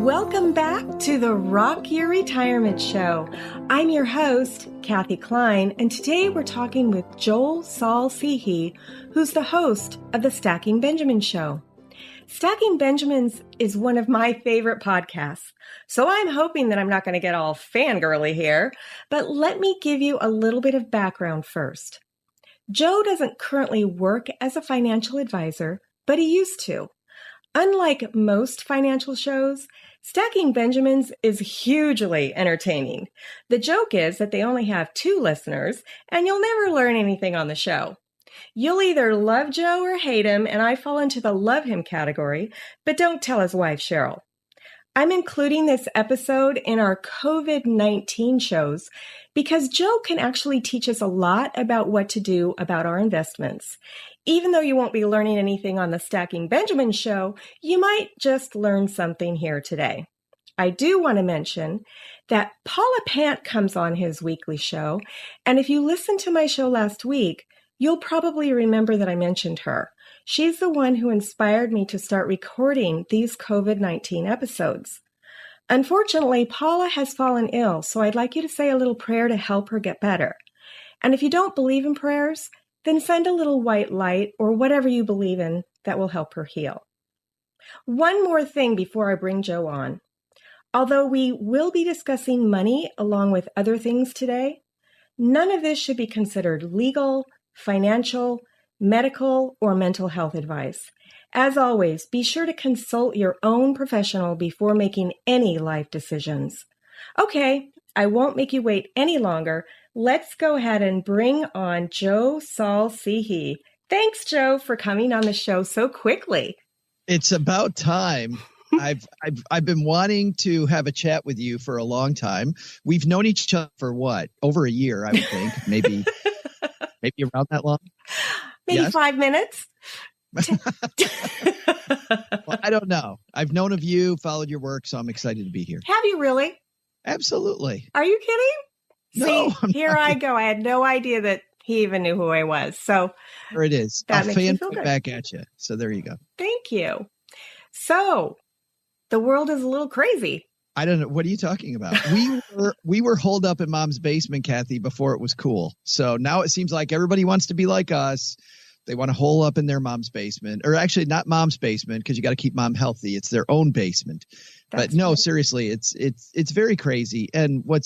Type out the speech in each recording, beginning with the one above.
Welcome back to the Rock Your Retirement Show. I'm your host, Kathy Klein, and today we're talking with Joel Saul Seehee, who's the host of the Stacking Benjamins Show. Stacking Benjamins is one of my favorite podcasts, so I'm hoping that I'm not going to get all fangirly here, but let me give you a little bit of background first. Joe doesn't currently work as a financial advisor, but he used to. Unlike most financial shows, Stacking Benjamins is hugely entertaining. The joke is that they only have 2 listeners, and you'll never learn anything on the show. You'll either love Joe or hate him, and I fall into the love him category, but don't tell his wife, Cheryl. I'm including this episode in our COVID-19 shows because Joe can actually teach us a lot about what to do about our investments. Even though you won't be learning anything on the Stacking Benjamins show, you might just learn something here today. I do want to mention that Paula Pant comes on his weekly show, and if you listened to my show last week, you'll probably remember that I mentioned her. She's the one who inspired me to start recording these COVID-19 episodes. Unfortunately, Paula has fallen ill, so I'd like you to say a little prayer to help her get better. And if you don't believe in prayers, then send a little white light or whatever you believe in that will help her heal. One more thing before I bring Joe on. Although we will be discussing money along with other things today, none of this should be considered legal, financial, medical, or mental health advice. As always, be sure to consult your own professional before making any life decisions. Okay, I won't make you wait any longer. Let's go ahead and bring on Joe Saul Seehee. Thanks, Joe, for coming on the show so quickly. It's about time. I've been wanting to have a chat with you for a long time. We've known each other for what? Over a year, I would think. Maybe around that long. Maybe Yes? 5 minutes. Well, I don't know. I've known of you, followed your work, so I'm excited to be here. Have you really? Absolutely. Are you kidding? No, See, here I go. I had no idea that he even knew who I was. So there it is. That I'll makes me fan feel good. back at you. So there you go. Thank you. So the world is a little crazy. I don't know. What are you talking about? We were holed up in Mom's basement, Kathy, before it was cool. So now it seems like everybody wants to be like us. They want to hole up in their mom's basement, or actually not mom's basement, because you got to keep mom healthy. It's their own basement. But no, seriously, it's very crazy. And what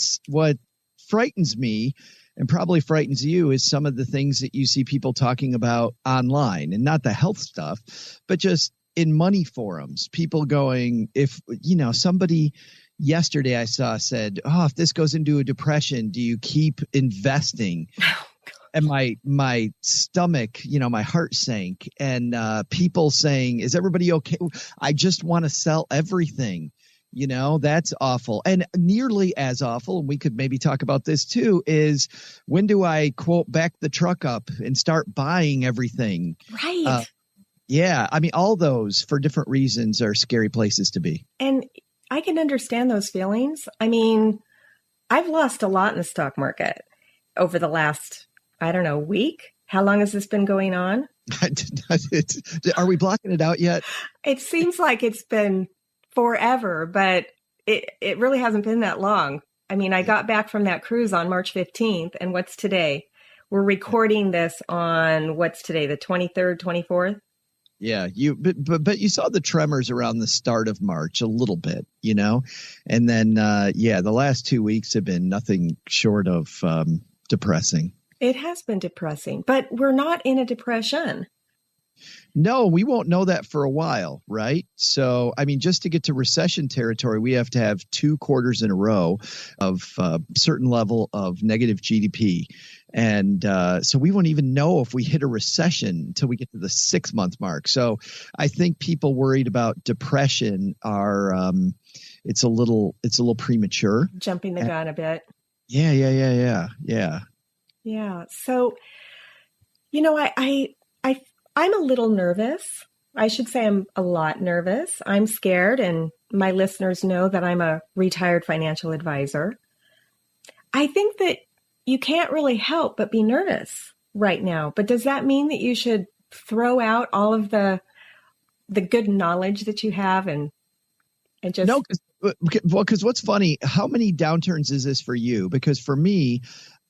frightens me and probably frightens you is some of the things that you see people talking about online, and not the health stuff, but just in money forums, people going, if, somebody yesterday I saw said, oh, if this goes into a depression, do you keep investing? And my stomach, my heart sank, and people saying, is everybody okay? I just want to sell everything. That's awful. And nearly as awful, and we could maybe talk about this too, is when do I, quote, back the truck up and start buying everything? Right. Yeah. I mean, all those for different reasons are scary places to be. And I can understand those feelings. I mean, I've lost a lot in the stock market over the last, week. How long has this been going on? Are we blocking it out yet? It seems like it's been forever, but it really hasn't been that long. I mean, I got back from that cruise on March 15th, and what's today? We're recording this on, what's today, the 23rd, 24th? Yeah, but you saw the tremors around the start of March a little bit, and then, the last 2 weeks have been nothing short of depressing. It has been depressing, but we're not in a depression. No, we won't know that for a while, right? So, I mean, just to get to recession territory, we have to have 2 quarters in a row of certain level of negative GDP. And so we won't even know if we hit a recession until we get to the 6-month mark. So I think people worried about depression are it's a little premature. Jumping the gun a bit. Yeah. Yeah. So, I'm a little nervous. I should say I'm a lot nervous. I'm scared, and my listeners know that I'm a retired financial advisor. I think that you can't really help but be nervous right now. But does that mean that you should throw out all of the good knowledge that you have and just... No, because Well, because what's funny, how many downturns is this for you? Because for me,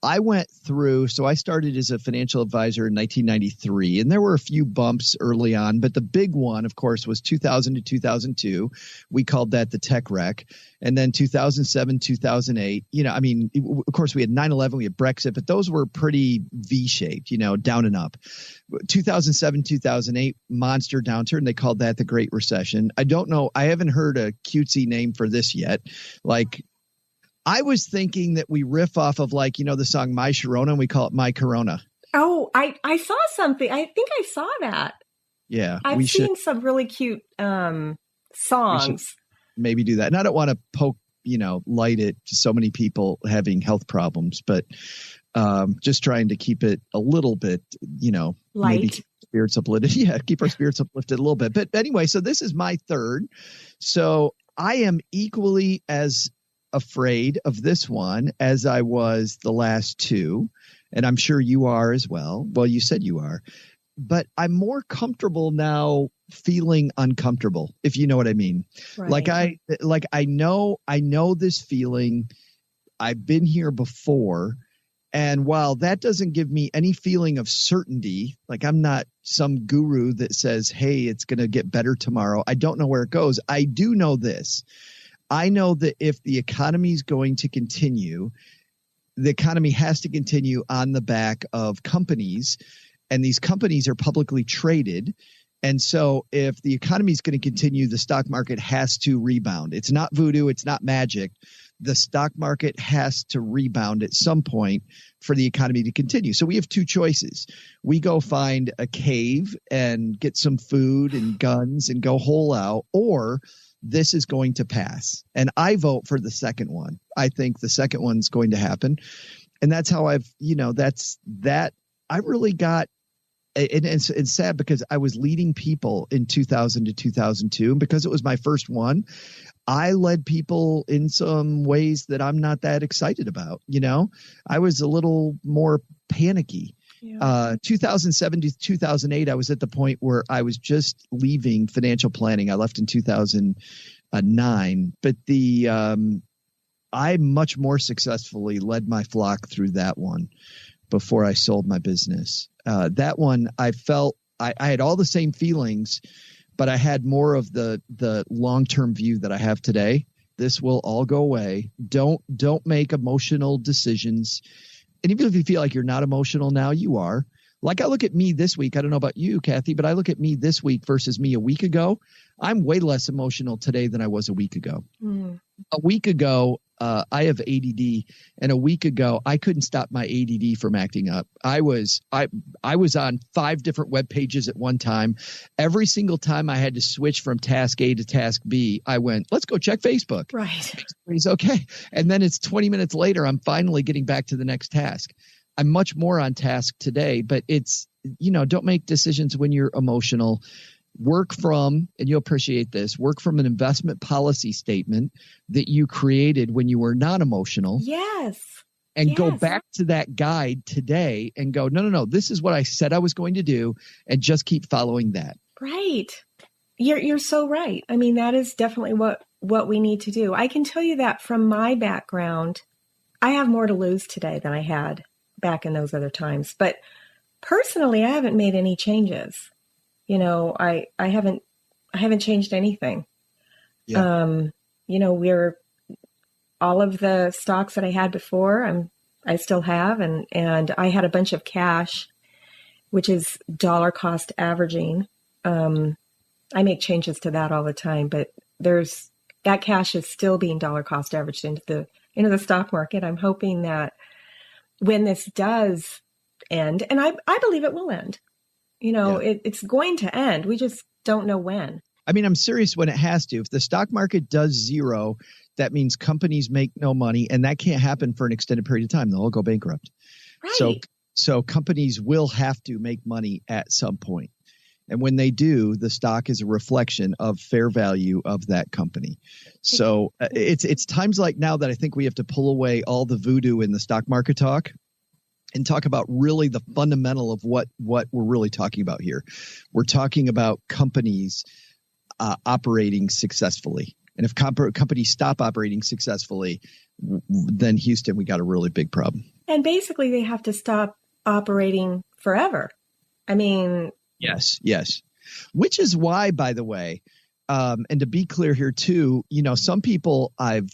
I went through, so I started as a financial advisor in 1993, and there were a few bumps early on, but the big one, of course, was 2000 to 2002. We called that the tech wreck. And then 2007, 2008, of course, we had 9/11, we had Brexit, but those were pretty V-shaped, down and up. 2007, 2008, monster downturn. They called that the Great Recession. I don't know. I haven't heard a cutesy name for this yet. I was thinking that we riff off of the song My Sharona, and we call it My Corona. Oh, I saw something. I think I saw that. Yeah. I've seen some really cute songs. Maybe do that. And I don't want to poke, light it to so many people having health problems, but just trying to keep it a little bit, light. Maybe keep spirits uplifted. Yeah, keep our spirits uplifted a little bit. But anyway, so this is my third. So I am equally as afraid of this one as I was the last two. And I'm sure you are as well. Well, you said you are. But I'm more comfortable now feeling uncomfortable, if you know what I mean. Right. I know this feeling. I've been here before. And while that doesn't give me any feeling of certainty, I'm not some guru that says, hey, it's going to get better tomorrow. I don't know where it goes. I do know this. I know that if the economy is going to continue, the economy has to continue on the back of companies, and these companies are publicly traded. And so if the economy is going to continue, the stock market has to rebound. It's not voodoo. It's not magic. The stock market has to rebound at some point for the economy to continue. So we have two choices. We go find a cave and get some food and guns and go whole out, or this is going to pass. And I vote for the second one. I think the second one's going to happen. And that's how I really got, and it's sad because I was leading people in 2000 to 2002. And because it was my first one, I led people in some ways that I'm not that excited about. I was a little more panicky. Yeah. 2007 to 2008, I was at the point where I was just leaving financial planning. I left in 2009, but I much more successfully led my flock through that one before I sold my business. That one, I felt I had all the same feelings, but I had more of the long-term view that I have today. This will all go away. Don't make emotional decisions. And even if you feel like you're not emotional now, you are. I look at me this week. I don't know about you, Kathy, but I look at me this week versus me a week ago. I'm way less emotional today than I was a week ago. Mm. A week ago, I have ADD, and a week ago, I couldn't stop my ADD from acting up. I was on 5 different web pages at one time. Every single time I had to switch from task A to task B, I went, let's go check Facebook. Right. He's okay. And then it's 20 minutes later, I'm finally getting back to the next task. I'm much more on task today, but it's, don't make decisions when you're emotional. Work from, and you'll appreciate this, work from an investment policy statement that you created when you were not emotional. Yes. And go back to that guide today and go, no, this is what I said I was going to do, and just keep following that. Right. You're so right. I mean, that is definitely what we need to do. I can tell you that from my background, I have more to lose today than I had back in those other times. But personally, I haven't made any changes. I haven't changed anything. Yeah. We're all of the stocks that I had before, I still have, and I had a bunch of cash, which is dollar cost averaging. I make changes to that all the time, but that cash is still being dollar cost averaged into the stock market. I'm hoping that when this does end, and I believe it will end. It's going to end. We just don't know when. I mean, I'm serious when it has to. If the stock market does zero, that means companies make no money, and that can't happen for an extended period of time. They'll all go bankrupt. Right. So companies will have to make money at some point. And when they do, the stock is a reflection of fair value of that company. So it's times like now that I think we have to pull away all the voodoo in the stock market talk and talk about really the fundamental of what we're really talking about here. We're talking about companies operating successfully. And if companies stop operating successfully, then Houston, we got a really big problem. And basically they have to stop operating forever. I mean, yes. Which is why, by the way, and to be clear here too, some people I've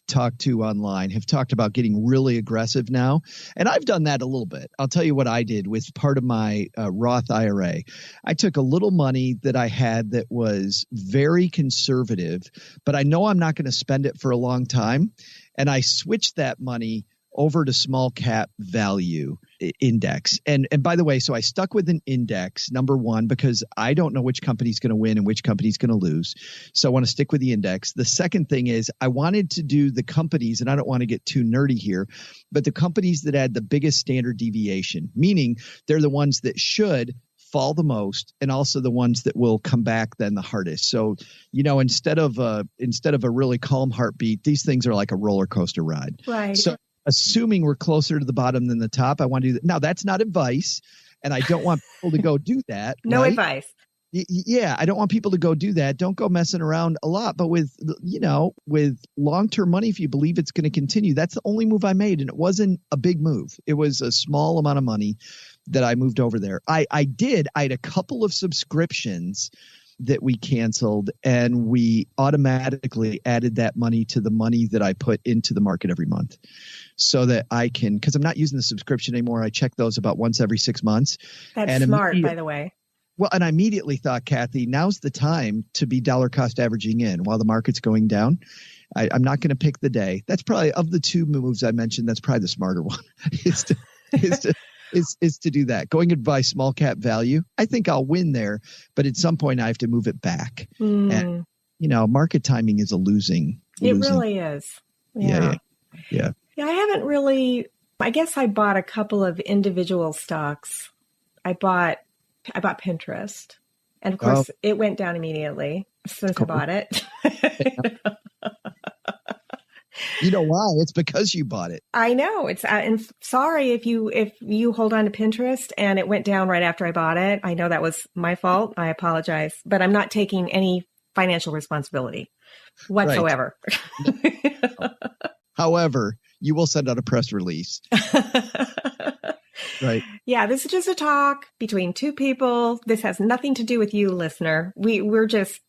talked to online have talked about getting really aggressive now. And I've done that a little bit. I'll tell you what I did with part of my Roth IRA. I took a little money that I had that was very conservative, but I know I'm not going to spend it for a long time. And I switched that money over to small cap value index. And by the way, so I stuck with an index, number one, because I don't know which company's going to win and which company's going to lose. So I want to stick with the index. The second thing is I wanted to do the companies, and I don't want to get too nerdy here, but the companies that had the biggest standard deviation, meaning they're the ones that should fall the most and also the ones that will come back then the hardest. So, instead of a really calm heartbeat, these things are like a roller coaster ride. Right. So assuming we're closer to the bottom than the top, I want to do that. Now, that's not advice, and I don't want people to go do that. No right? advice. Yeah, I don't want people to go do that. Don't go messing around a lot. But with long-term money, if you believe it's going to continue, that's the only move I made. And it wasn't a big move. It was a small amount of money that I moved over there. I had a couple of subscriptions that we canceled, and we automatically added that money to the money that I put into the market every month, so that I can, because I'm not using the subscription anymore. I check those about once every 6 months. That's smart, by the way. Well, and I immediately thought, Kathy, now's the time to be dollar cost averaging in while the market's going down. I'm not going to pick the day. That's probably, of the two moves I mentioned, that's probably the smarter one is to do that. Going and buy small cap value. I think I'll win there, but at some point I have to move it back. And, market timing is a losing. It really is. Yeah. Yeah, I haven't really, I guess I bought a couple of individual stocks. I bought Pinterest. And of course, it went down immediately since I bought it. You know why? It's because you bought it. I know. And sorry if you hold on to Pinterest and it went down right after I bought it. I know that was my fault. I apologize, but I'm not taking any financial responsibility whatsoever. Right. No. However, you will send out a press release. Right. Yeah, this is just a talk between two people. This has nothing to do with you, listener. We're just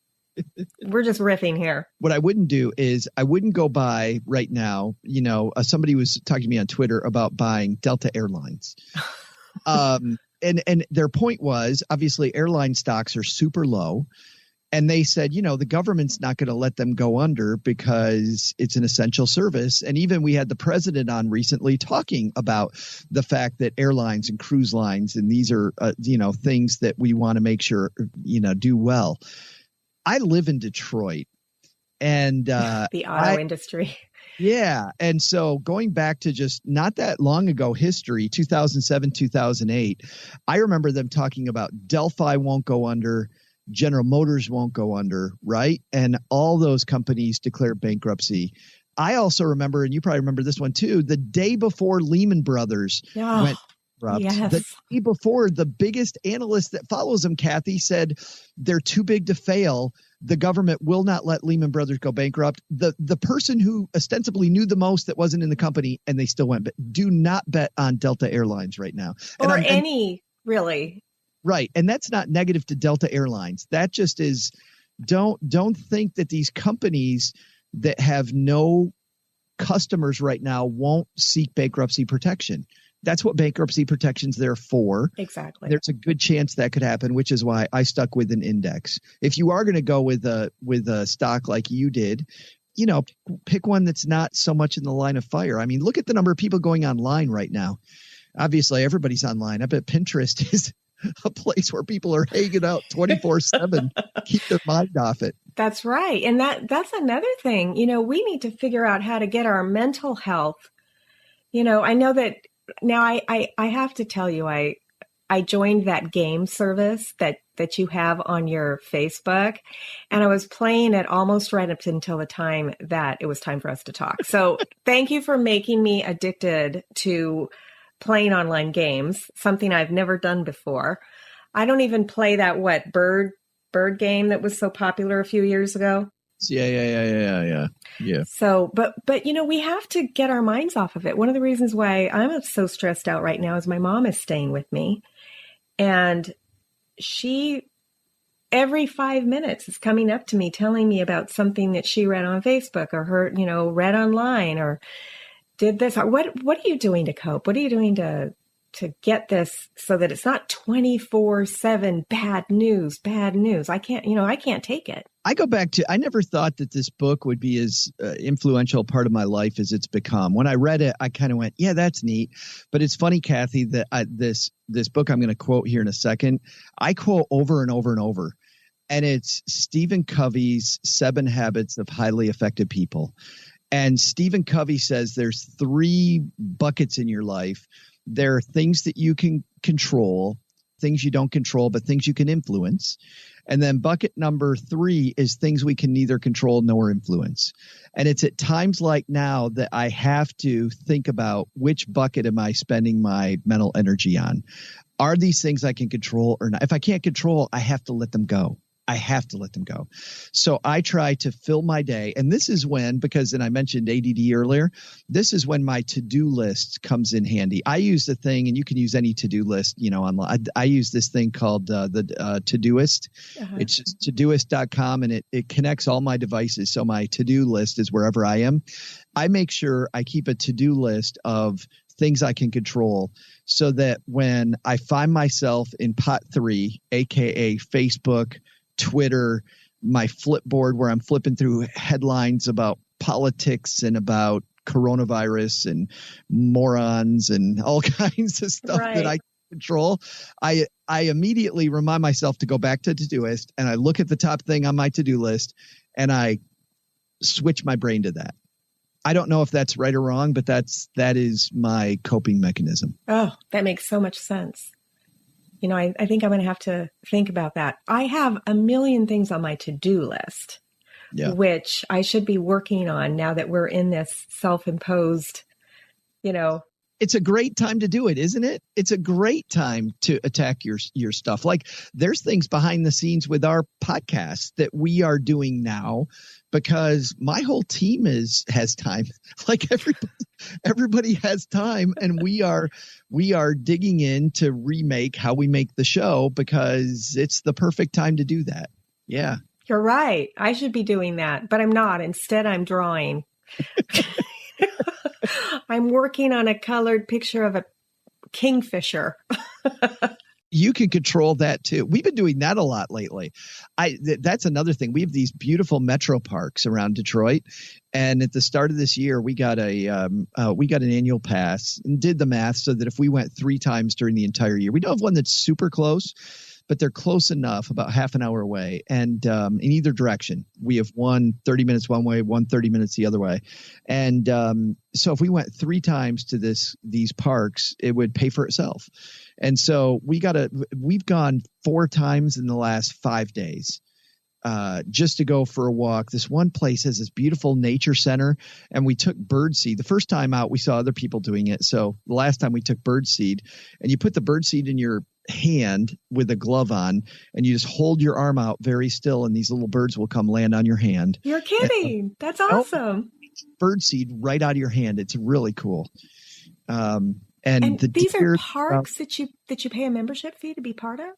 riffing here. What I wouldn't do is I wouldn't go buy right now. Somebody was talking to me on Twitter about buying Delta Airlines. And their point was, obviously, airline stocks are super low. And they said, the government's not going to let them go under because it's an essential service. And even we had the president on recently talking about the fact that airlines and cruise lines, and these are, things that we want to make sure, do well. I live in Detroit, and the auto industry. Yeah. And so going back to just not that long ago history, 2007, 2008, I remember them talking about Delphi won't go under. General Motors won't go under, right? And all those companies declared bankruptcy. I also remember, and you probably remember this one too, the day before Lehman Brothers went bankrupt. Yes. The day before, the biggest analyst that follows them, Kathy, said they're too big to fail. The government will not let Lehman Brothers go bankrupt. The person who ostensibly knew the most that wasn't in the company, and they still went. But do not bet on Delta Airlines right now. Really. Right. And that's not negative to Delta Airlines. That just is, don't think that these companies that have no customers right now won't seek bankruptcy protection. That's what bankruptcy protection's there for. Exactly. There's a good chance that could happen, which is why I stuck with an index. If you are going to go with a stock like you did, pick one that's not so much in the line of fire. I mean, look at the number of people going online right now. Obviously, everybody's online. I bet Pinterest is a place where people are hanging out 24/7, keep their mind off it. That's right. And that's another thing. We need to figure out how to get our mental health. I know that now I have to tell you, I joined that game service that you have on your Facebook, and I was playing it almost right up until the time that it was time for us to talk. So thank you for making me addicted to playing online games, something I've never done before. I don't even play that bird game that was so popular a few years ago. Yeah. So, but we have to get our minds off of it. One of the reasons why I'm so stressed out right now is my mom is staying with me, and she every 5 minutes is coming up to me telling me about something that she read on Facebook or heard, read online or did this. What are you doing to cope? What are you doing to get this so that it's not 24/7 bad news? I can't take it. I go back to, I never thought that this book would be as influential part of my life as it's become. When I read it, I kind of went, yeah, that's neat. But it's funny, Kathy, that this book I'm going to quote here in a second, I quote over and over and over. And it's Stephen Covey's 7 Habits of Highly Effective People. And Stephen Covey says there's 3 buckets in your life. There are things that you can control, things you don't control, but things you can influence. And then bucket number 3 is things we can neither control nor influence. And it's at times like now that I have to think about which bucket am I spending my mental energy on? Are these things I can control or not? If I can't control, I have to let them go. So I try to fill my day. And this is when, and I mentioned ADD earlier, this is when my to-do list comes in handy. I use the thing, and you can use any to-do list, online. I use this thing called the Todoist. It's just Todoist.com, and it connects all my devices. So my to-do list is wherever I am. I make sure I keep a to-do list of things I can control so that when I find myself in pot 3, AKA Facebook, Twitter, my Flipboard where I'm flipping through headlines about politics and about coronavirus and morons and all kinds of stuff that I control, I immediately remind myself to go back to Todoist, and I look at the top thing on my to-do list and I switch my brain to that. I don't know if that's right or wrong, but that is my coping mechanism. Oh, that makes so much sense. I think I'm going to have to think about that. I have a million things on my to-do list, which I should be working on now that we're in this self-imposed, It's a great time to do it, isn't it? It's a great time to attack your stuff. Like there's things behind the scenes with our podcast that we are doing now because my whole team has time. Like everybody has time, and we are digging in to remake how we make the show because it's the perfect time to do that. Yeah. You're right. I should be doing that, but I'm not. Instead, I'm drawing. I'm working on a colored picture of a kingfisher. You can control that too. We've been doing that a lot lately. That's another thing. We have these beautiful metro parks around Detroit, and at the start of this year, we got an annual pass and did the math so that if we went 3 times during the entire year, we don't have one that's super close, but they're close enough, about half an hour away, and in either direction. We have one 30 minutes one way, one 30 minutes the other way. And so if we went 3 times to these parks, it would pay for itself. And so we've gone 4 times in the last 5 days just to go for a walk. This one place has this beautiful nature center, and we took birdseed. The first time out, we saw other people doing it. So the last time we took birdseed, and you put the birdseed in your hand with a glove on, and you just hold your arm out very still, and these little birds will come land on your hand. You're kidding. That's awesome. Birdseed right out of your hand. It's really cool. And these are parks that you pay a membership fee to be part of?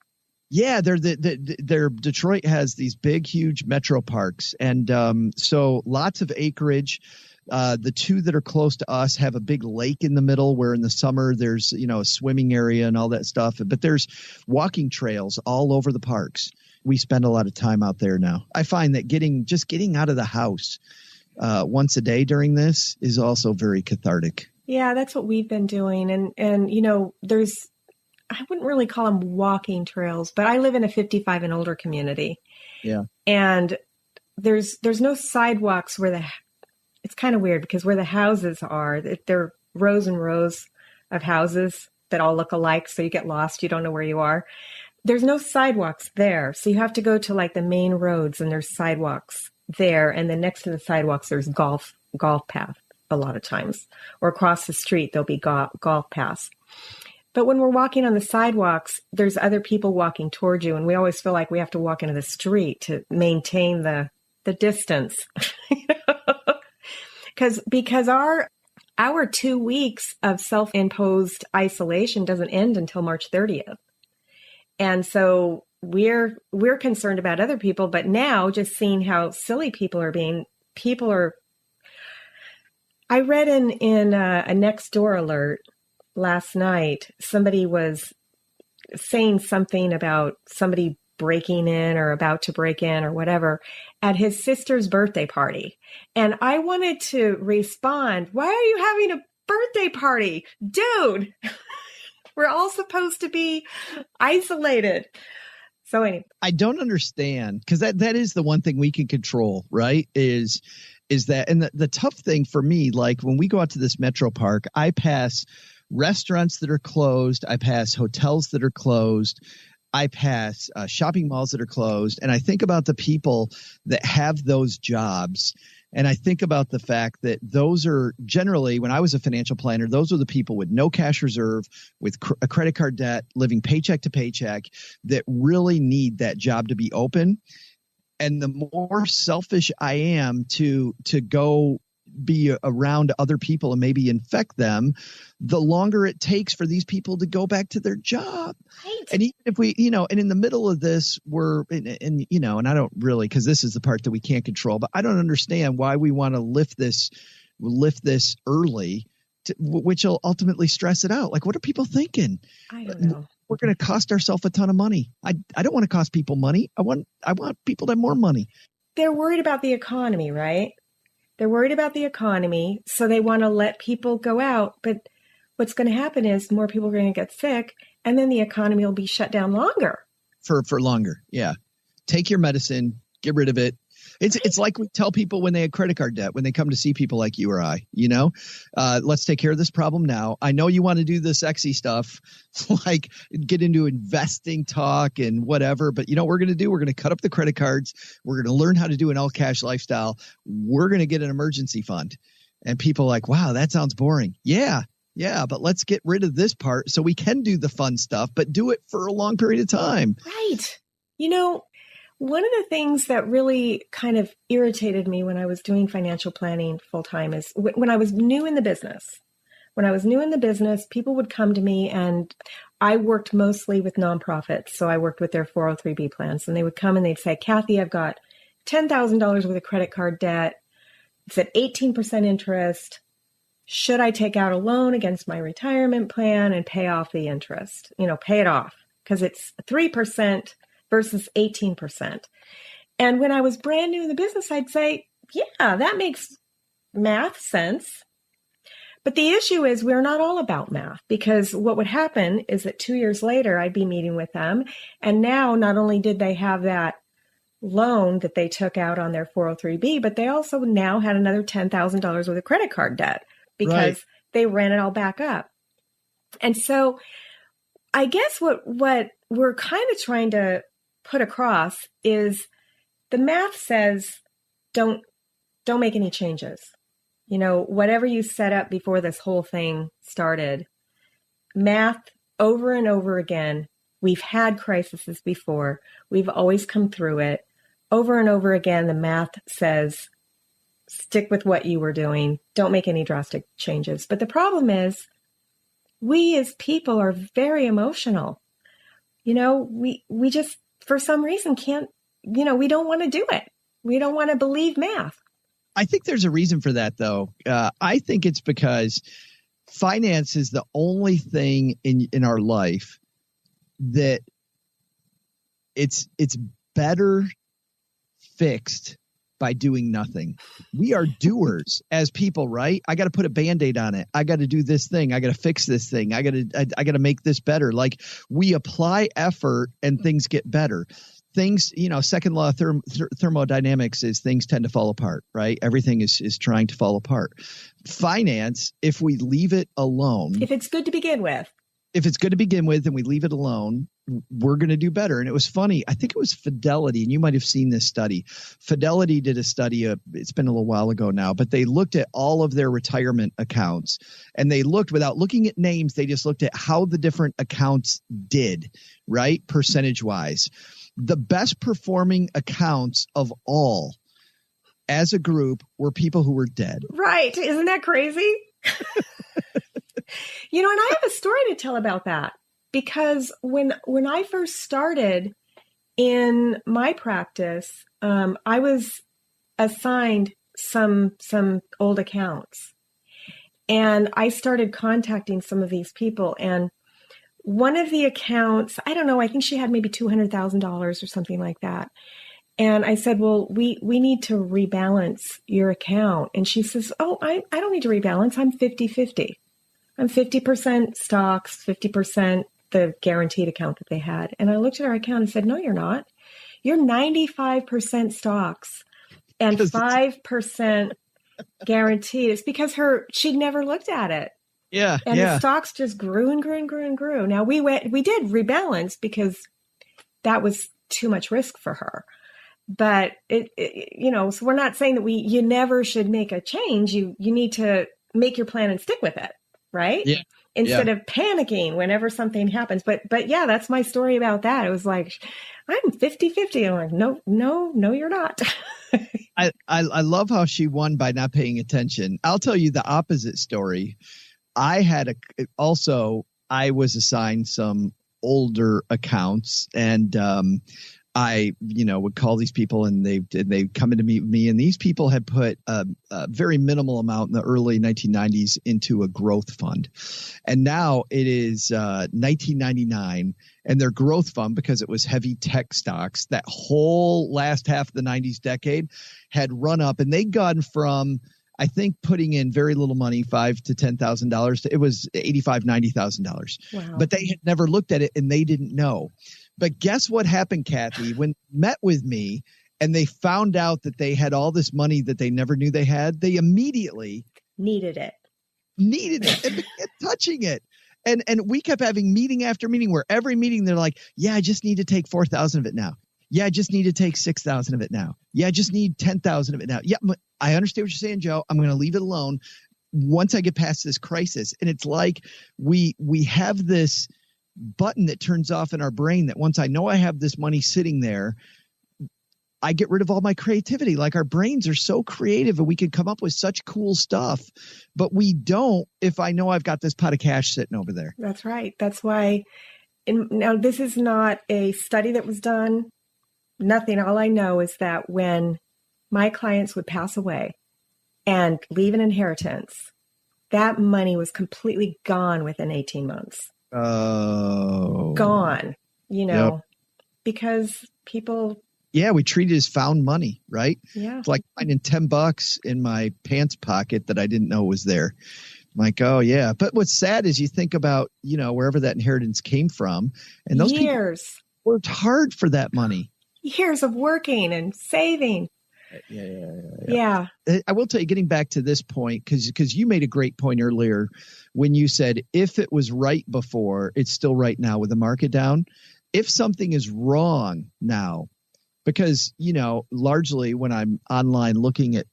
Yeah, they're Detroit has these big, huge metro parks, and so lots of acreage. The 2 that are close to us have a big lake in the middle where in the summer there's, a swimming area and all that stuff. But there's walking trails all over the parks. We spend a lot of time out there now. I find that getting out of the house once a day during this is also very cathartic. Yeah, that's what we've been doing. And I wouldn't really call them walking trails, but I live in a 55 and older community. Yeah. And there's no sidewalks it's kind of weird because where the houses are, they're rows and rows of houses that all look alike. So you get lost. You don't know where you are. There's no sidewalks there. So you have to go to like the main roads, and there's sidewalks there. And then next to the sidewalks, there's golf path a lot of times, or across the street, there'll be golf paths. But when we're walking on the sidewalks, there's other people walking towards you. And we always feel like we have to walk into the street to maintain the the distance. Because our 2 weeks of self-imposed isolation doesn't end until March 30th. And so we're concerned about other people, but now just seeing how silly people are being, I read in a Nextdoor alert last night, somebody was saying something about somebody breaking in or about to break in or whatever at his sister's birthday party. And I wanted to respond, why are you having a birthday party? Dude, we're all supposed to be isolated. So anyway. I don't understand, because that is the one thing we can control, right? Is that, and the tough thing for me, like when we go out to this metro park, I pass restaurants that are closed. I pass hotels that are closed. I pass shopping malls that are closed. And I think about the people that have those jobs. And I think about the fact that those are generally, when I was a financial planner, those are the people with no cash reserve, with a credit card debt, living paycheck to paycheck, that really need that job to be open. And the more selfish I am to go be around other people and maybe infect them, the longer it takes for these people to go back to their job. Right. And even if we, and in the middle of this, and I don't really, because this is the part that we can't control, but I don't understand why we want to lift this early, which will ultimately stress it out. Like, what are people thinking? I don't know. We're going to cost ourselves a ton of money. I don't want to cost people money. I want people to have more money. They're worried about the economy, right? They're worried about the economy, so they want to let people go out. But what's going to happen is more people are going to get sick, and then the economy will be shut down longer. For longer, yeah. Take your medicine, get rid of it. It's like we tell people when they have credit card debt, when they come to see people like you or I, let's take care of this problem now. I know you want to do the sexy stuff, like get into investing talk and whatever, but what we're going to do? We're going to cut up the credit cards. We're going to learn how to do an all cash lifestyle. We're going to get an emergency fund. And people are like, wow, that sounds boring. Yeah, but let's get rid of this part so we can do the fun stuff, but do it for a long period of time. Right. One of the things that really kind of irritated me when I was doing financial planning full time is when I was new in the business. When I was new in the business, people would come to me, and I worked mostly with nonprofits. So I worked with their 403B plans, and they would come and they'd say, Kathy, I've got $10,000 worth of credit card debt. It's at 18% interest. Should I take out a loan against my retirement plan and pay off the interest? Pay it off, because it's 3% versus 18%. And when I was brand new in the business, I'd say, yeah, that makes math sense. But the issue is we're not all about math, because what would happen is that 2 years later, I'd be meeting with them. And now not only did they have that loan that they took out on their 403B, but they also now had another $10,000 worth of credit card debt because they ran it all back up. And so I guess what we're kind of trying to put across is the math says don't make any changes. Whatever you set up before this whole thing started, math over and over again. We've had crises before. We've always come through it. Over and over again, the math says stick with what you were doing. Don't make any drastic changes. But the problem is we as people are very emotional. We just, for some reason, can't, we don't want to do it. We don't want to believe math. I think there's a reason for that, though. I think it's because finance is the only thing in our life that it's better fixed by doing nothing. We are doers as people, right? I got to put a Band-Aid on it. I got to do this thing. I got to fix this thing. I got to make this better. Like, we apply effort and things get better. Things, second law of thermodynamics is things tend to fall apart, right? Everything is trying to fall apart. Finance, if we leave it alone. If it's good to begin with. If it's good to begin with and we leave it alone, we're going to do better. And it was funny. I think it was Fidelity, and you might have seen this study. Fidelity did a study, it's been a little while ago now, but they looked at all of their retirement accounts, and they looked, without looking at names, they just looked at how the different accounts did, right? Percentage wise. The best performing accounts of all as a group were people who were dead. Right. Isn't that crazy? And I have a story to tell about that, because when I first started in my practice, I was assigned some old accounts, and I started contacting some of these people. And one of the accounts, I don't know, I think she had maybe $200,000 or something like that. And I said, well, we need to rebalance your account. And she says, oh, I don't need to rebalance. I'm 50-50. I'm 50% stocks, 50% the guaranteed account that they had. And I looked at her account and said, no, you're not. You're 95% stocks and 5% guaranteed. It's because she'd never looked at it. Yeah. And the stocks just grew and grew and grew and grew. Now we did rebalance because that was too much risk for her. But so we're not saying that you never should make a change. You need to make your plan and stick with it, right? Yeah. Instead of panicking whenever something happens. But yeah, that's my story about that. It was like, I'm 50-50. I'm like, no, you're not. I love how she won by not paying attention. I'll tell you the opposite story. I was assigned some older accounts, and I, would call these people, and they'd come in to meet me. And these people had put a very minimal amount in the early 1990s into a growth fund. And now it is 1999, and their growth fund, because it was heavy tech stocks, that whole last half of the 90s decade had run up, and they'd gone from, I think, putting in very little money, $5,000 to $10,000. It was $85,000, $90,000. Wow. But they had never looked at it, and they didn't know. But guess what happened, Kathy? When they met with me and they found out that they had all this money that they never knew they had, they immediately needed it and began touching it. And we kept having meeting after meeting, where every meeting they're like, yeah, I just need to take 4,000 of it now. Yeah, I just need to take 6,000 of it now. Yeah, I just need 10,000 of it now. Yeah, I understand what you're saying, Joe. I'm going to leave it alone once I get past this crisis. And it's like we have this button that turns off in our brain that once I know I have this money sitting there, I get rid of all my creativity. Like, our brains are so creative and we can come up with such cool stuff, but we don't if I know I've got this pot of cash sitting over there. That's right. That's why. Now, this is not a study that was done. Nothing. All I know is that when my clients would pass away and leave an inheritance, that money was completely gone within 18 months. Oh, gone, because people. Yeah, we treat it as found money, right? Yeah. It's like finding $10 in my pants pocket that I didn't know was there. I'm like, oh yeah. But what's sad is you think about, wherever that inheritance came from, and those years people worked hard for that money. Years of working and saving. Yeah. I will tell you, getting back to this point, because you made a great point earlier when you said, if it was right before, it's still right now with the market down. If something is wrong now, because, largely when I'm online looking at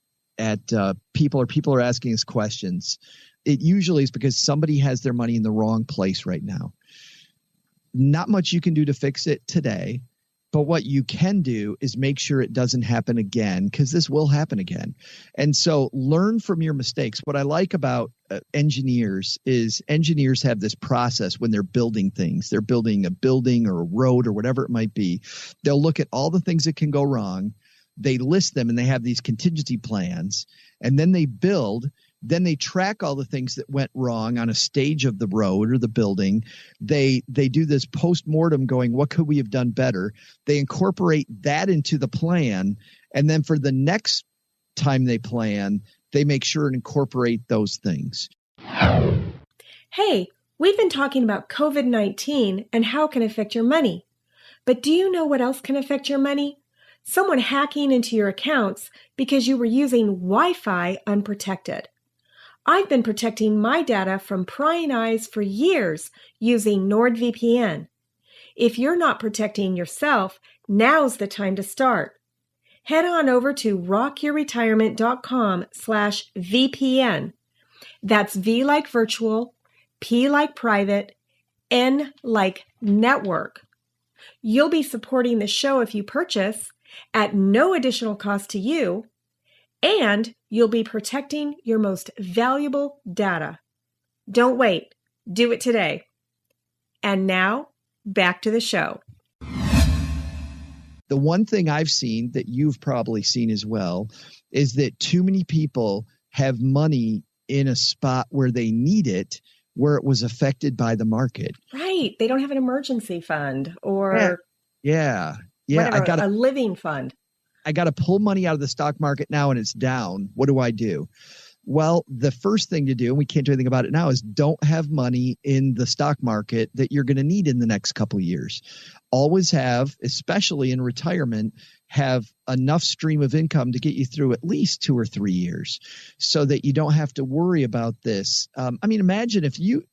people are asking us questions, it usually is because somebody has their money in the wrong place right now. Not much you can do to fix it today. But what you can do is make sure it doesn't happen again, because this will happen again. And so learn from your mistakes. What I like about engineers is engineers have this process when they're building things. They're building a building or a road or whatever it might be. They'll look at all the things that can go wrong. They list them, and they have these contingency plans, and then they build. Then they track all the things that went wrong on a stage of the road or the building. They do this post-mortem going, what could we have done better? They incorporate that into the plan. And then for the next time they plan, they make sure and incorporate those things. Hey, we've been talking about COVID-19 and how it can affect your money. But do you know what else can affect your money? Someone hacking into your accounts because you were using Wi-Fi unprotected. I've been protecting my data from prying eyes for years using NordVPN. If you're not protecting yourself, now's the time to start. Head on over to rockyourretirement.com/VPN. That's V like virtual, P like private, N like network. You'll be supporting the show if you purchase at no additional cost to you. And you'll be protecting your most valuable data. Don't wait. Do it today. And now, back to the show. The one thing I've seen that you've probably seen as well is that too many people have money in a spot where they need it, where it was affected by the market. Right. They don't have an emergency fund or whatever, a living fund. I got to pull money out of the stock market now and it's down. What do I do? Well, the first thing to do, and we can't do anything about it now, is don't have money in the stock market that you're going to need in the next couple of years. Always have, especially in retirement, have enough stream of income to get you through at least 2 or 3 years so that you don't have to worry about this. Imagine if you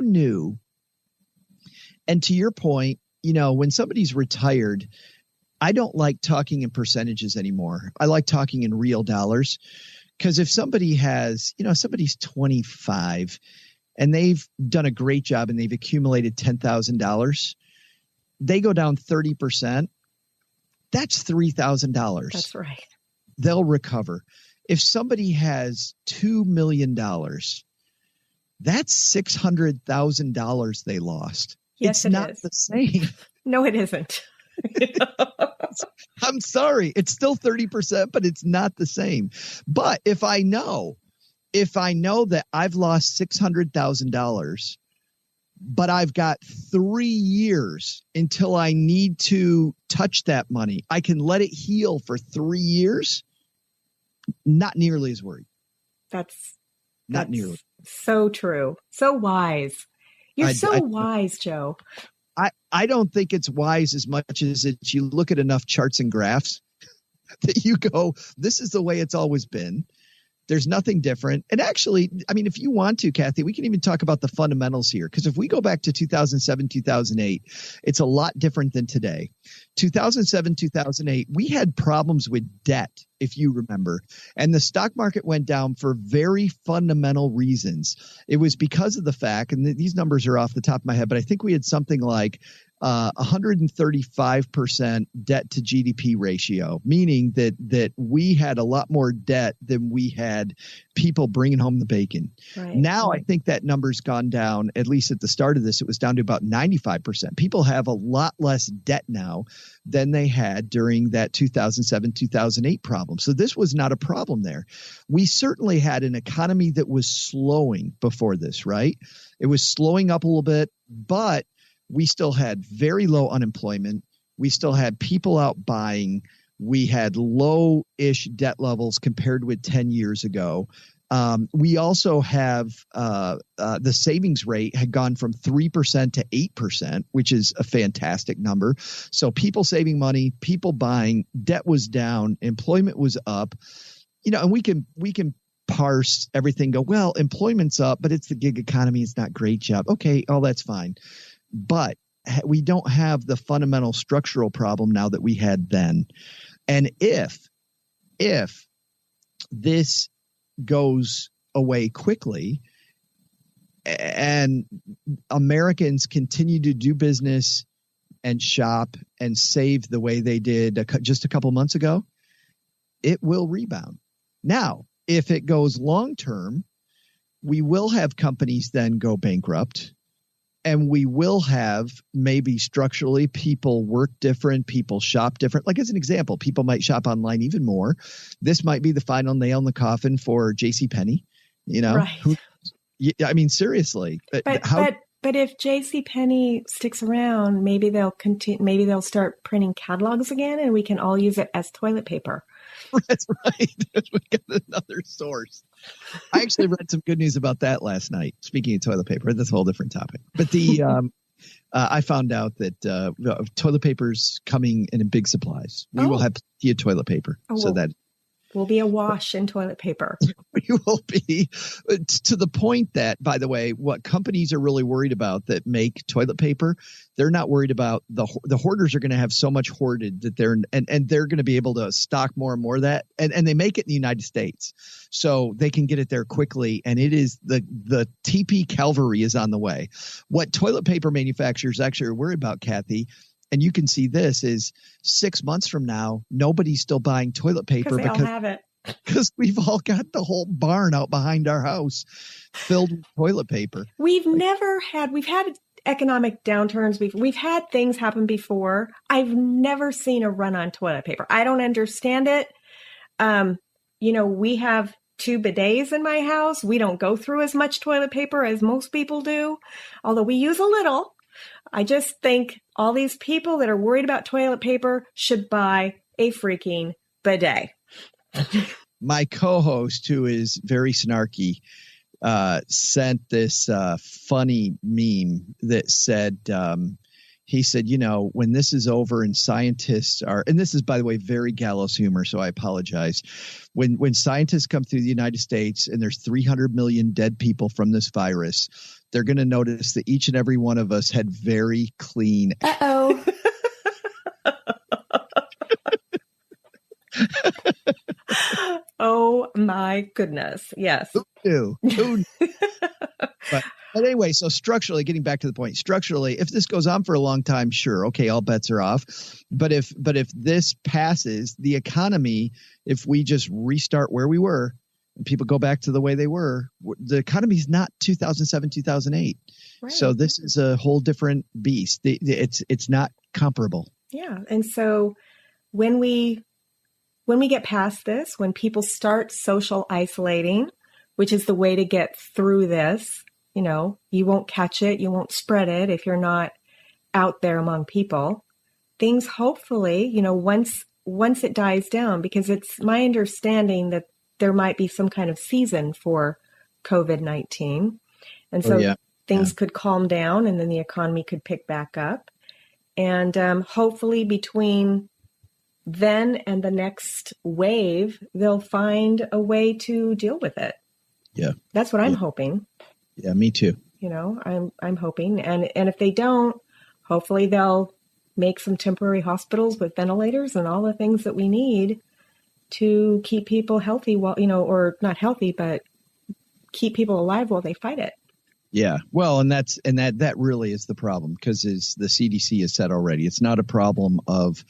knew, and to your point, when somebody's retired, I don't like talking in percentages anymore. I like talking in real dollars. Because if somebody has, somebody's 25 and they've done a great job and they've accumulated $10,000, they go down 30%. That's $3,000. That's right. They'll recover. If somebody has $2 million, that's $600,000 they lost. Yes, it's not the same. No, it isn't. I'm sorry. It's still 30%, but it's not the same. But if I know that I've lost $600,000, but I've got 3 years until I need to touch that money, I can let it heal for 3 years. Not nearly as worried. That's nearly. So true. So wise. You're so wise, Joe. I don't think it's wise as much as you look at enough charts and graphs that you go, this is the way it's always been. There's nothing different. And actually, if you want to, Kathy, we can even talk about the fundamentals here. Because if we go back to 2007, 2008, it's a lot different than today. 2007, 2008, we had problems with debt, if you remember. And the stock market went down for very fundamental reasons. It was because of the fact, and these numbers are off the top of my head, but I think we had something like 135% debt to GDP ratio, meaning that we had a lot more debt than we had people bringing home the bacon. Right. Now, I think that number's gone down, at least at the start of this, it was down to about 95%. People have a lot less debt now than they had during that 2007, 2008 problem. So this was not a problem there. We certainly had an economy that was slowing before this, right? It was slowing up a little bit, but we still had very low unemployment. We still had people out buying. We had low-ish debt levels compared with 10 years ago. We also have the savings rate had gone from 3% to 8%, which is a fantastic number. So people saving money, people buying, debt was down, employment was up. And we can parse everything, go, well, employment's up, but it's the gig economy. It's not great job. Okay, all that's fine. But we don't have the fundamental structural problem now that we had then. And if this goes away quickly and Americans continue to do business and shop and save the way they did just a couple months ago, it will rebound. Now, if it goes long term, we will have companies then go bankrupt. And we will have maybe structurally people work different, people shop different. Like as an example, people might shop online even more. This might be the final nail in the coffin for JCPenney, Right. Seriously. But if JCPenney sticks around, maybe they'll continue. Maybe they'll start printing catalogs again, and we can all use it as toilet paper. That's right. We got another source. I actually read some good news about that last night. Speaking of toilet paper, that's a whole different topic. But I found out that toilet paper's coming in big supplies. We will have plenty of toilet paper, so that will be awash in toilet paper. We will be, to the point that, by the way, what companies are really worried about that make toilet paper, they're not worried about the hoarders are going to have so much hoarded that they're going to be able to stock more and more of that. And they make it in the United States, so they can get it there quickly. And it is the TP cavalry is on the way. What toilet paper manufacturers actually are worried about, Kathy, and you can see this is 6 months from now, nobody's still buying toilet paper because they all have it. Because we've all got the whole barn out behind our house filled with toilet paper. We've had economic downturns. We've had things happen before. I've never seen a run on toilet paper. I don't understand it. We have 2 bidets in my house. We don't go through as much toilet paper as most people do, although we use a little. I just think all these people that are worried about toilet paper should buy a freaking bidet. My co-host, who is very snarky, sent this funny meme that said, he said, when this is over and scientists are, and this is, by the way, very gallows humor, so I apologize. When scientists come through the United States and there's 300 million dead people from this virus, they're going to notice that each and every one of us had very clean. Uh-oh. Oh my goodness. Yes. Who knew? But anyway, so structurally, getting back to the point, structurally, if this goes on for a long time, sure, okay, all bets are off. But if this passes, the economy, if we just restart where we were and people go back to the way they were, the economy is not 2007, 2008. Right. So this is a whole different beast. It's not comparable. Yeah. And so when we get past this, when people start social isolating, which is the way to get through this, you won't catch it, you won't spread it if you're not out there among people. Things hopefully, once it dies down, because it's my understanding that there might be some kind of season for COVID-19. And so things could calm down and then the economy could pick back up. And hopefully between then and the next wave, they'll find a way to deal with it. Yeah. That's what I'm hoping. Yeah, me too. I'm hoping. And if they don't, hopefully they'll make some temporary hospitals with ventilators and all the things that we need to keep people healthy while, or not healthy, but keep people alive while they fight it. Yeah. Well, and that really is the problem, because as the CDC has said already, it's not a problem of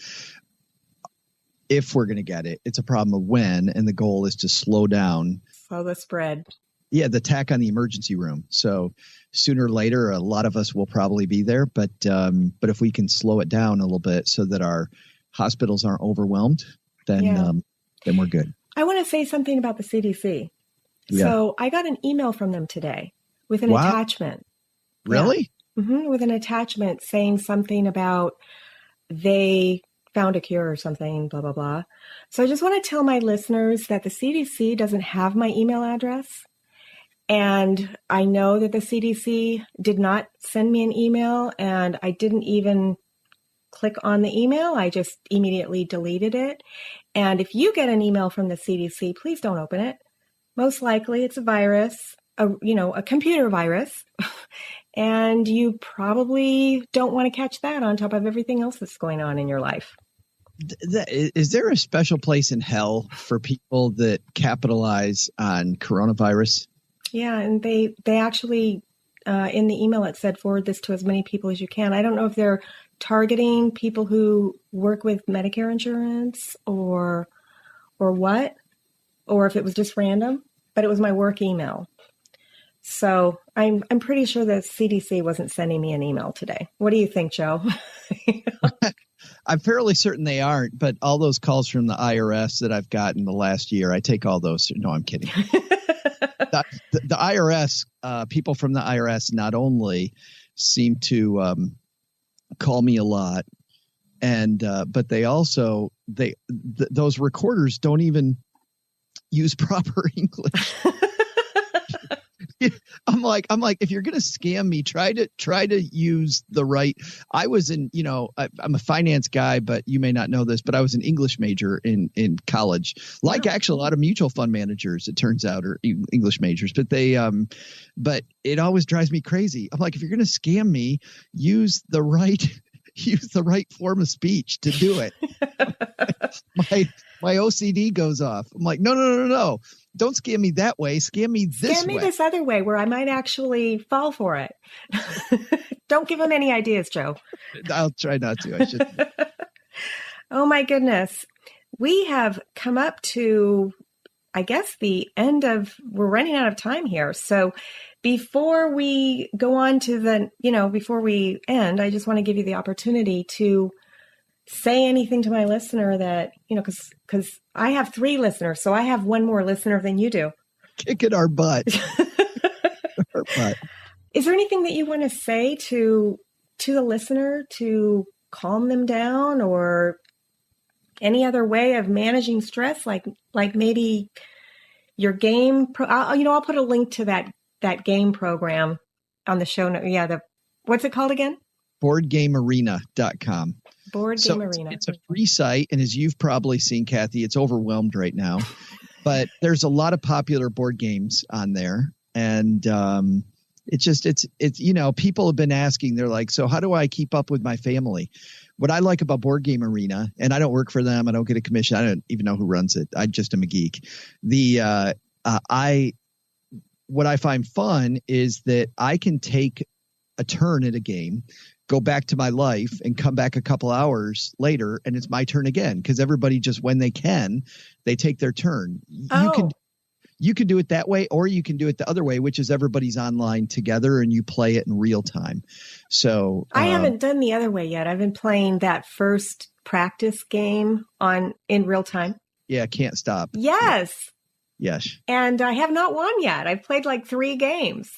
if we're going to get it, it's a problem of when, and the goal is to slow down. Slow the spread. Yeah, the attack on the emergency room. So sooner or later, a lot of us will probably be there, but if we can slow it down a little bit so that our hospitals aren't overwhelmed, then we're good. I want to say something about the CDC. Yeah. So I got an email from them today with an attachment. Really? Yeah. Mm-hmm. With an attachment saying something about they found a cure or something, blah, blah, blah. So I just want to tell my listeners that the CDC doesn't have my email address. And I know that the CDC did not send me an email, and I didn't even click on the email. I just immediately deleted it. And if you get an email from the CDC, please don't open it. Most likely it's a virus, a computer virus. And you probably don't want to catch that on top of everything else that's going on in your life. Is there a special place in hell for people that capitalize on coronavirus? Yeah, and they actually, in the email it said, forward this to as many people as you can. I don't know if they're targeting people who work with Medicare insurance or what, or if it was just random, but it was my work email. So I'm pretty sure the CDC wasn't sending me an email today. What do you think, Joe? I'm fairly certain they aren't, but all those calls from the IRS that I've gotten the last year, I take all those. No, I'm kidding. The IRS, people from the IRS not only seem to call me a lot, and but they also those recorders don't even use proper English. I'm like, if you're going to scam me, try to use the right. I was in, I'm a finance guy, but you may not know this, but I was an English major in college. Actually a lot of mutual fund managers, it turns out, are English majors, but but it always drives me crazy. I'm like, if you're going to scam me, use the right form of speech to do it. my OCD goes off. I'm like, no. Don't scam me that way. Scam me this way. Scam me this other way where I might actually fall for it. Don't give them any ideas, Joe. I'll try not to. I should. Oh, my goodness. We have come up to, I guess, the end of, we're running out of time here. So before we go on to before we end, I just want to give you the opportunity to say anything to my listener that, because I have 3 listeners, so I have one more listener than you do. Kicking our butt. Our butt. Is there anything that you want to say to the listener to calm them down, or any other way of managing stress, like maybe your game? I'll put a link to that game program on the show note. Yeah, what's it called again? BoardGameArena.com. Board Game Arena. It's a free site, and as you've probably seen, Kathy, it's overwhelmed right now. But there's a lot of popular board games on there, and it's people have been asking. They're like, so how do I keep up with my family? What I like about Board Game Arena, and I don't work for them, I don't get a commission, I don't even know who runs it. I just am a geek. What I find fun is that I can take a turn at a game, go back to my life, and come back a couple hours later, and it's my turn again, because everybody just, when they can, they take their turn. You can do it that way, or you can do it the other way, which is everybody's online together and you play it in real time. So I haven't done the other way yet. I've been playing that first practice game in real time. Yeah, Can't Stop. Yes. Yes. And I have not won yet. I've played like 3 games.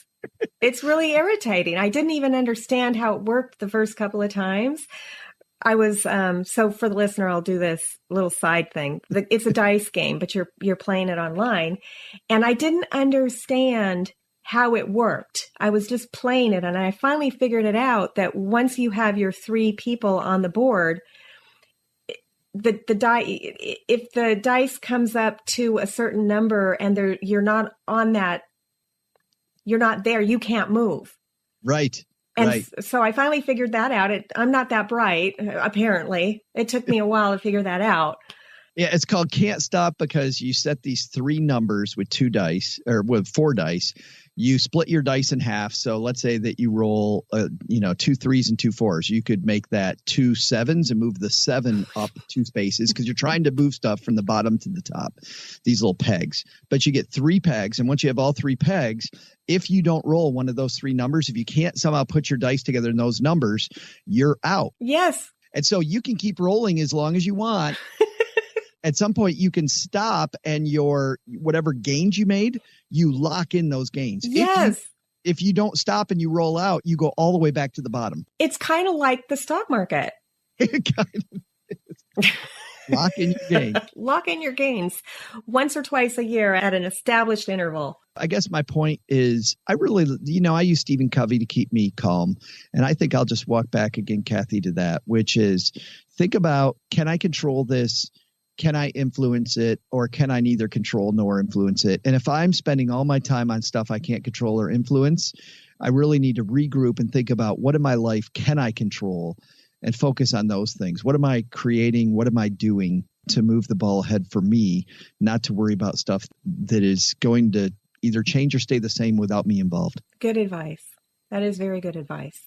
It's really irritating. I didn't even understand how it worked the first couple of times. I was so for the listener, I'll do this little side thing. It's a dice game, but you're playing it online, and I didn't understand how it worked. I was just playing it, and I finally figured it out that once you have your 3 people on the board, the die, if the dice comes up to a certain number and you're not on that, you're not there, you can't move. Right. And right. So I finally figured that out. I'm not that bright, apparently. It took me a while to figure that out. Yeah, it's called Can't Stop because you set these 3 numbers with 2 dice, or with 4 dice. You split your dice in half. So let's say that you roll, 2 3s and 2 4s. You could make that 2 7s and move the 7 up 2 spaces, because you're trying to move stuff from the bottom to the top, these little pegs. But you get 3 pegs. And once you have all 3 pegs, if you don't roll one of those 3 numbers, if you can't somehow put your dice together in those numbers, you're out. Yes. And so you can keep rolling as long as you want. At some point, you can stop, and your whatever gains you made, you lock in those gains. Yes. If you don't stop and you roll out, you go all the way back to the bottom. It's kind of like the stock market. It kind of is. Lock in your gains. Lock in your gains once or twice a year at an established interval. I guess my point is I use Stephen Covey to keep me calm. And I think I'll just walk back again, Kathy, to that, which is think about, can I control this? Can I influence it, or can I neither control nor influence it? And if I'm spending all my time on stuff I can't control or influence, I really need to regroup and think about what in my life can I control and focus on those things. What am I creating? What am I doing to move the ball ahead for me, not to worry about stuff that is going to either change or stay the same without me involved? Good advice. That is very good advice.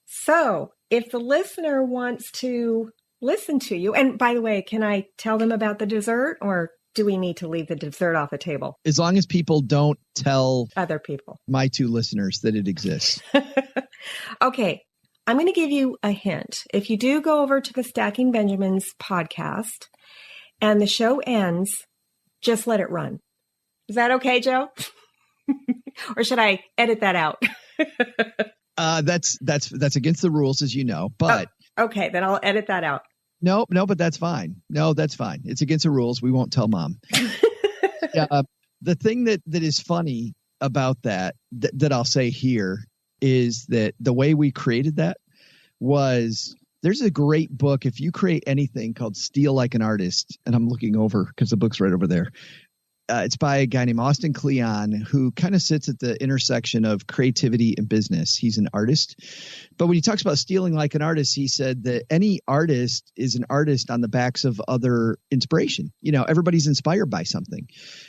So if the listener wants to listen to you, and by the way, can I tell them about the dessert, or do we need to leave the dessert off the table? As long as people don't tell other people, my 2 listeners, that it exists. Okay. I'm going to give you a hint. If you do go over to the Stacking Benjamins podcast and the show ends, just let it run. Is that okay, Joe? Or should I edit that out? That's against the rules, as you know, but okay, then I'll edit that out. No, but that's fine. No, that's fine. It's against the rules. We won't tell Mom. The thing that is funny about that I'll say here is that the way we created that was, there's a great book, if you create anything, called Steal Like an Artist. And I'm looking over because the book's right over there. it's by a guy named Austin Kleon, who kind of sits at the intersection of creativity and business. He's an artist. But when he talks about stealing like an artist, he said that any artist is an artist on the backs of other inspiration. You know, everybody's inspired by something.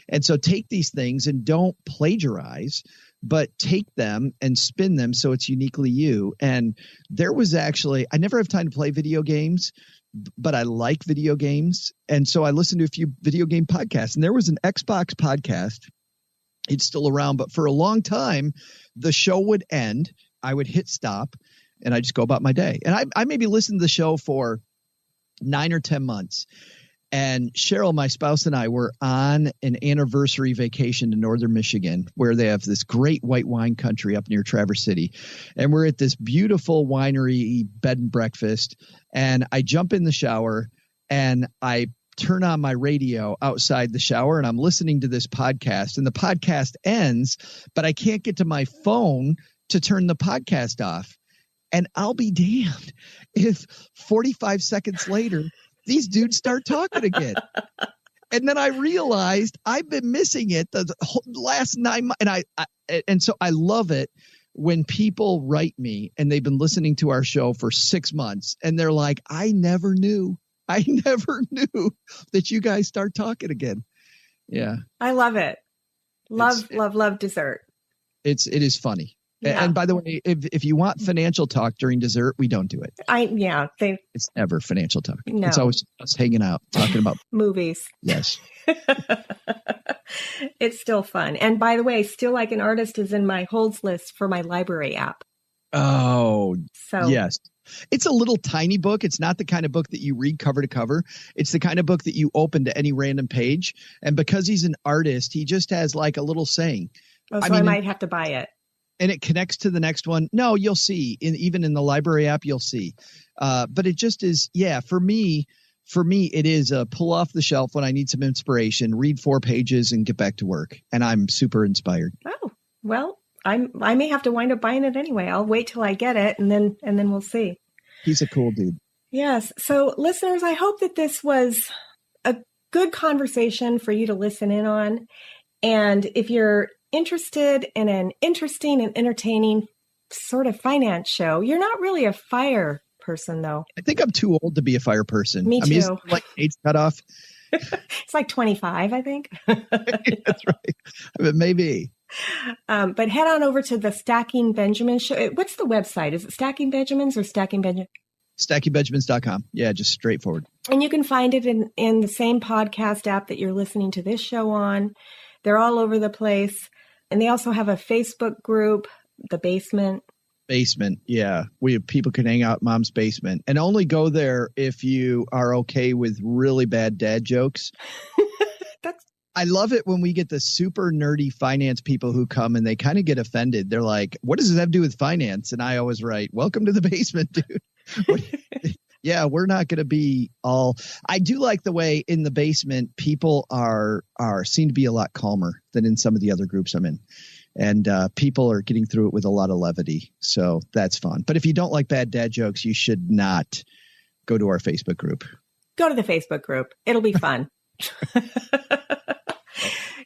And so take these things and don't plagiarize, but take them and spin them so it's uniquely you. And there was actually, I never have time to play video games, but I like video games. And so I listened to a few video game podcasts, and there was an Xbox podcast. It's still around, but for a long time, the show would end. I would hit stop and I just go about my day. And I maybe listened to the show for 9 or 10 months. And Cheryl, my spouse, and I were on an anniversary vacation to northern Michigan, where they have this great white wine country up near Traverse City. And we're at this beautiful winery bed and breakfast. And I jump in the shower and I turn on my radio outside the shower, and I'm listening to this podcast. And the podcast ends, but I can't get to my phone to turn the podcast off. And I'll be damned if 45 seconds later, these dudes start talking again. And then I realized I've been missing it the whole last 9 months. And so I love it when people write me and they've been listening to our show for 6 months and they're like, I never knew that you guys start talking again. Yeah. I love it. Love dessert. It is funny. Yeah. And by the way, if you want financial talk during dessert, we don't do it. It's never financial talk. No. It's always us hanging out, talking about movies. Yes. It's still fun. And by the way, Still Like an Artist is in my holds list for my library app. Oh, so yes. It's a little tiny book. It's not the kind of book that you read cover to cover. It's the kind of book that you open to any random page. And because he's an artist, he just has like a little saying. Oh, so I might have to buy it. And it connects to the next one. No, you'll see. Even in the library app, you'll see. But it just is, for me, it is a pull off the shelf when I need some inspiration, read 4 pages and get back to work. And I'm super inspired. Oh, well, I may have to wind up buying it anyway. I'll wait till I get it and then we'll see. He's a cool dude. Yes. So listeners, I hope that this was a good conversation for you to listen in on. And if you're interested in an interesting and entertaining sort of finance show, you're not really a fire person, though. I think I'm too old to be a fire person. Me too. Is like age cutoff? It's like 25, I think. That's right. But maybe. But head on over to the Stacking Benjamins show. What's the website? Is it Stacking Benjamins or Stacking Benjamins? StackingBenjamins.com. Yeah, just straightforward. And you can find it in the same podcast app that you're listening to this show on. They're all over the place. And they also have a Facebook group, The Basement. Basement, yeah. People can hang out in Mom's basement. And only go there if you are okay with really bad dad jokes. I love it when we get the super nerdy finance people who come and they kind of get offended. They're like, what does this have to do with finance? And I always write, welcome to the basement, dude. Yeah, we're not going to be all. I do like the way in the basement people seem to be a lot calmer than in some of the other groups I'm in. And people are getting through it with a lot of levity. So that's fun. But if you don't like bad dad jokes, you should not go to our Facebook group. Go to the Facebook group. It'll be fun.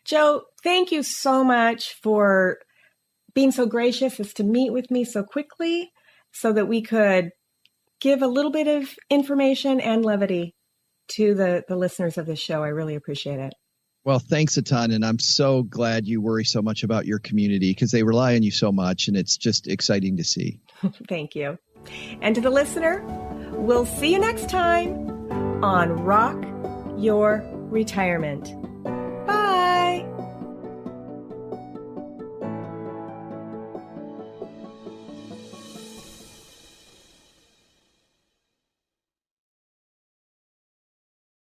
Joe, thank you so much for being so gracious as to meet with me so quickly so that we could give a little bit of information and levity to the listeners of this show. I really appreciate it. Well, thanks a ton. And I'm so glad you worry so much about your community because they rely on you so much. And it's just exciting to see. Thank you. And to the listener, we'll see you next time on Rock Your Retirement.